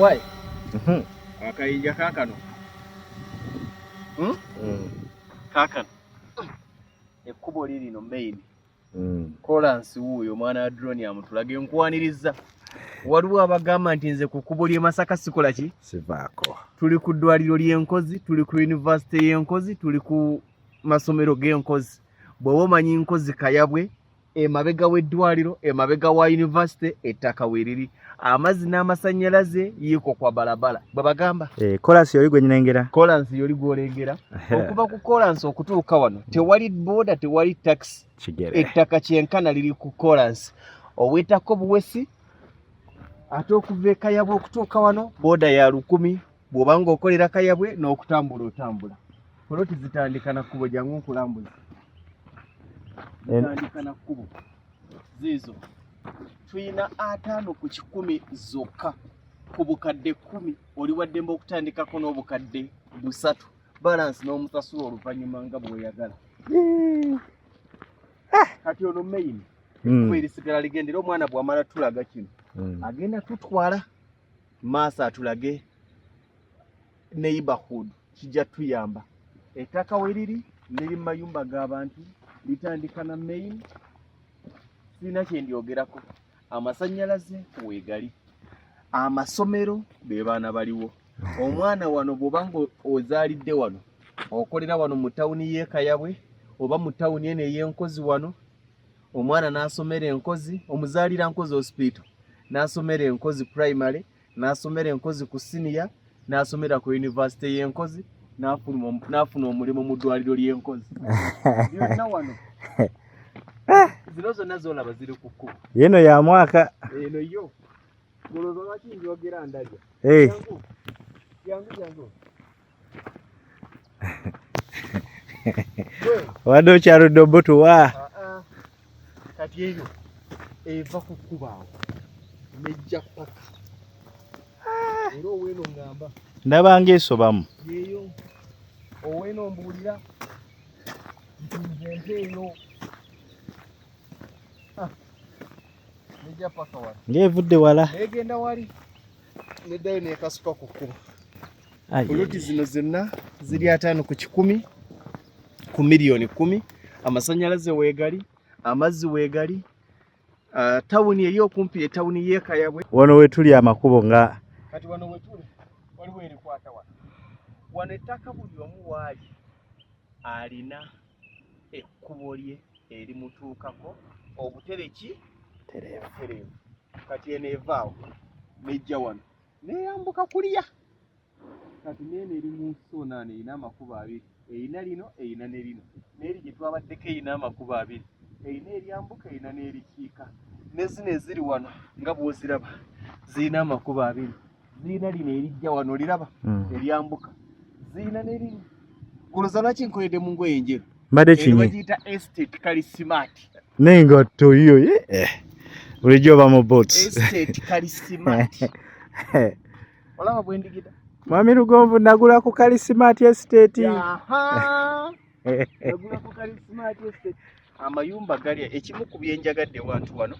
Why? Akayinja kakano. Kakano. Ekkubo lirino main. Kolansi wuuyo mwana wa drone amutulage nkwaniriza. Waliwo abagamba nti nze ku kkubo ly'e Masaka sikola ki? Sivaako. Tuli ku ddwaliro ly'e Nkozi, tuli ku University y'e Nkozi, tuli ku masomero g'e Nkozi. Bw'oba omanyi Nkozi Kayabwe, emabega w'eddwaliro, emabega wa University, ettaka weeriri. Amazzi n'amasannyalaze yiiko kwa balabala. Babagamba? Kolansi yoli gwe nyinengera. Kolansi yoli gw'olengera. Okuva ku Kolansi okutuuka wano, tewali boda, tewali taxi. Kigere. Ettaka kyenkana liri ku Kolansi. Owetako buwesi, ate okuva e Kayabwe okutuuka wano, boda ya 10,000. Bw'oba ng'okolera Kayabwe n'okutambula otambula. Poloti zitandika na kkubo jangu nkulambuza. Zitandika na kkubo. Zizo. Tuyina 5 ku 10 zokka. Ku bukadde 10 oli waddemba okutandikako n'obukadde 3. Balance n'omusasula oluvannyuma nga bw'oyagala. Kati ono main. Kuba erisigala ligendera omwana bw'amala tulaga kino. Agenda tutwala Masa atulage neighborhood kijja tuyamba. Ettaka weriri neri mayumba g'abantu litandika na main. Sina kye ndyogerako. Amasannyalaze weegali. Amasomero be baana baliwo. Omwana wano bw'obanga ozaalidde wano okolera wano mu tawuni y'e Kayabwe oba mu tawuni eno ey'e Nkozi wano, omwana n'asomera Nkozi, omuzaalira Nkozi hospital, n'asomera Nkozi primary, n'asomera Nkozi ku senior, n'asomera ku University y'e Nkozi, n'afuna omulimu mu ddwaliro ly'e Nkozi. Byonna wano. Zino zonna z'olaba ziri ku kkubo. Yeno ya mwaka. Eno yo. Mulowooza lwaki njogera ndabya? Jangu. Wadde okyaludde obutuwa. Kati eyo eva ku kkubo awo nejja paka. Era oweeno ngamba. Ndaba ng'esobamu. Yeeyo. Oweeno mbuulira. Nze eyo. Nejja paka wala. Ng'evudde wala. Egenda wali. Neddayo n'ekasuka ku kkubo. Poloti zino zonna ziri 5 ku 10 ku miliyoni 10. Amasannyalaze weegali, amazzi weegali. Tawuni eri okumpi etawuni y'e Kayabwe. Wano wetuli amakubo nga. Kati wano wetuli waliwo erikwata wano. Wano ettaka buli omu waali alina ekkubo lye erimutuukako obutereki tereevu. Kati eno evaawo nejja wano neeyambuka kuliya. Kati neeno eri mu Nsonaano erina amakubo 2. Erina lino, erina ne lino. N'eri gye twabaddeko erina amakubo 2. Erina eryambuka, erina n'erikiika. Ne zino eziri wano nga bw'oziraba zirina amakubo 2. Zirina lino erijja wano oliraba eryambuka. Zirina ne lino. Kulooza lwaki nkoledde mu ngoye enjeru? Mbadde kinyi. Bagiyita estate kali smart. N'engatto yo bulijjo oba mu boots. Estate kali smart. Olaba bwe ndigida. Mwami Lugonvu nagula ku Kali Smart Estate. Nagula ku Kali Smart Estate. Amayumba gali ekimu ku byenjagadde wantu wano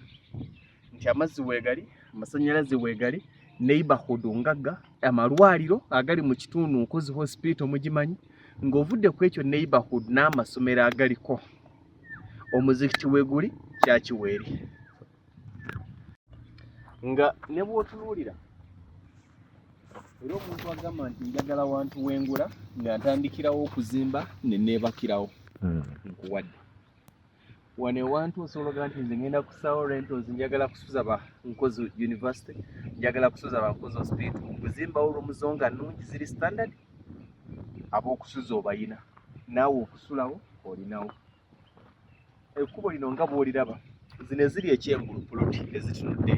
nti amazzi weegali, amasannyalaze weegali, neighborhood ngagga, amalwaliro agali mu kitundu Nkozi hospital mugimanyi, ng'ovudde ku ekyo neighborhood n'amasomero agaliko. Omuzikiti weeguli kyakiweeri. Nga ne bw'otunuulira era omuntu agamba nti njagala wantu wengula nga ntandikirawo okuzimba ne neebakirawo. Nkuwadde. Wano ewantu osobola nti nze ngenda kusaawo rentals, njagala kusuza ba Nkozi University, njagala kusuza ba Nkozi Hospital. Okuzimba olw'omuzo nga nnungi ziri standard, ab'okusuza obayina. Naawe okusulawo olinawo. Ekkubo lino nga bw'oliraba, zino eziri ekyengulu poloti ezitunudde,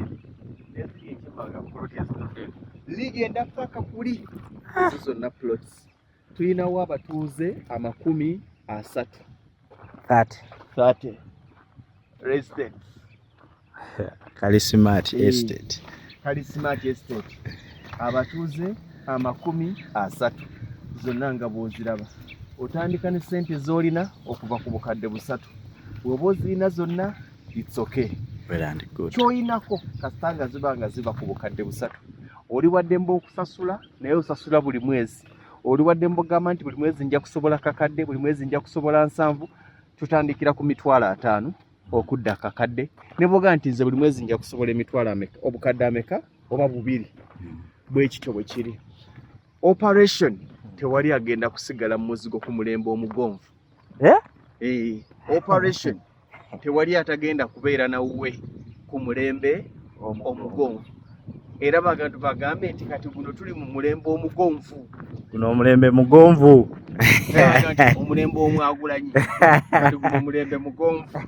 n'eziri ekyemanga poloti ezitunudde. Ligenda paka kuli ezo zonna plots. Tuyinawo abatuuze 30. 30 residents. Kali Smart Estate. Kali Smart Estate. Abatuuze 30 zonna nga bw'oziraba. Otandika ne ssente z'olina okuva ku bukadde 3. Bw'oba ozirina zonna it's okay. Well and good. Kyoyinako kasita nga ziba ku bukadde 3. oli waddembe okusasula naye osasula buli mwezi, oli waddembe ogamba nti buli mwezi nja kusobola kakadde, buli mwezi nja kusobola 7, tutandikira ku mitwalo 5 okudda kakadde, ne bwoga nti nze buli mwezi nja kusobola emitwalo ameka, obukadde ameka oba 2 bwe kityo bwe kiri. Operation tewali agenda kusigala mu muzigo ku mulembe omugonvu. Operation tewali atagenda kubeera nawuwe ku mulembe omugonvu. Era bagantu bagambe nti kati guno tuli mu mulembe omugonvu. Guno omulembe mugonvu. Omulembe omwagulanyi. Kati guno mulembe mugonvu.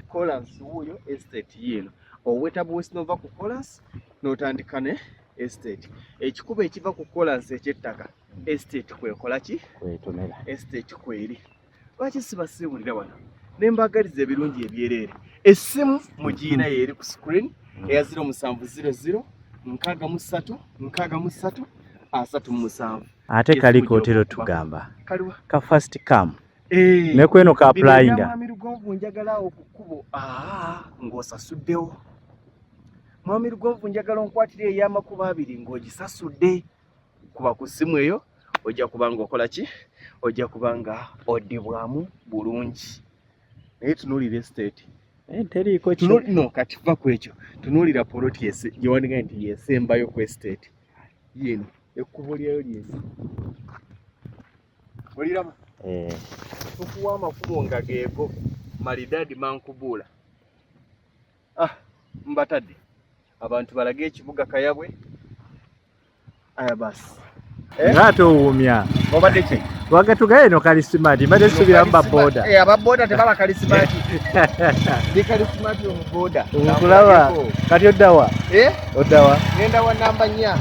Kolansi wuyo estate yeno. Owetabu wesinova ku Kolansi n'otandika ne estate. Ekikuba ekiva ku Kolansi ekyettaka estate kwekola ki? Kwetonera. Estate kweri. Lwaki sibasiibulira wano? Nembagaliza ebirungi ebyereere. Essimu mugiina yeri ku screen eya 0700 63 63 37. Ate kaliko otero tugamba. Kaliwa. Ka first come. Ne kweno ka applyinga. Mwami Lugonvu njagala okukubo. Ng'osasuddewo. Mwami Lugonvu njagala onkwatire ey'amakubo 2 ng'ogisasudde. Kuba ku ssimu eyo ojja kubanga okola ki? Ojja kubanga oddibwamu bulungi. Naye tunuulira estate. Teriiko kino. No, kati va ku ekyo. Tunuulira poloti gye wandiga nti yesembayo ku estate. Yeno, ekkubo lyayo lyeno. Olirama? Tukuwa amakubo nga geego. Malidadi mankubuula. Mbatadde. Abantu balage ekibuga Kayabwe. Aya basi. Ng'ate owuumya. Obadde ki? Wagatugaye no kalisimati mbadde subiramu baboda. Ababoda tebaba kalisimati. Ndi kalisimati omuboda. Nkulaba kati oddawa? Oddawa? Ngenda wa namba 4.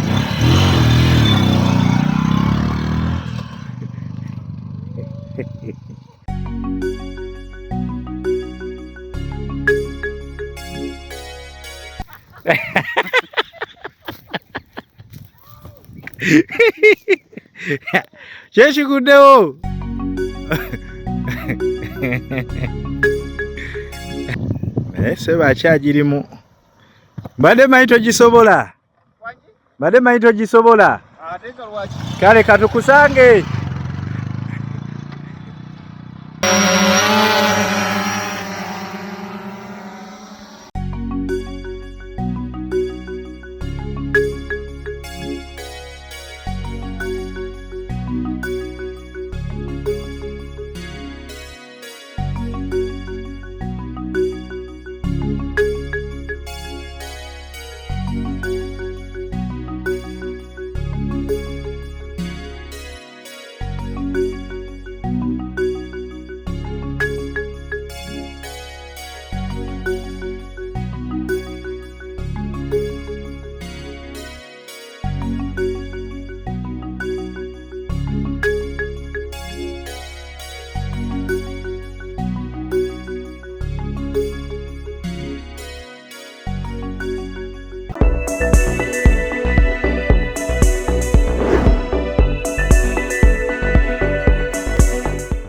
Kyekiguddewo. Seba akyagirimu. Mbadde manyi togisobola. Mbadde manyi togisobola. Ate lwaki? Kale katukusange.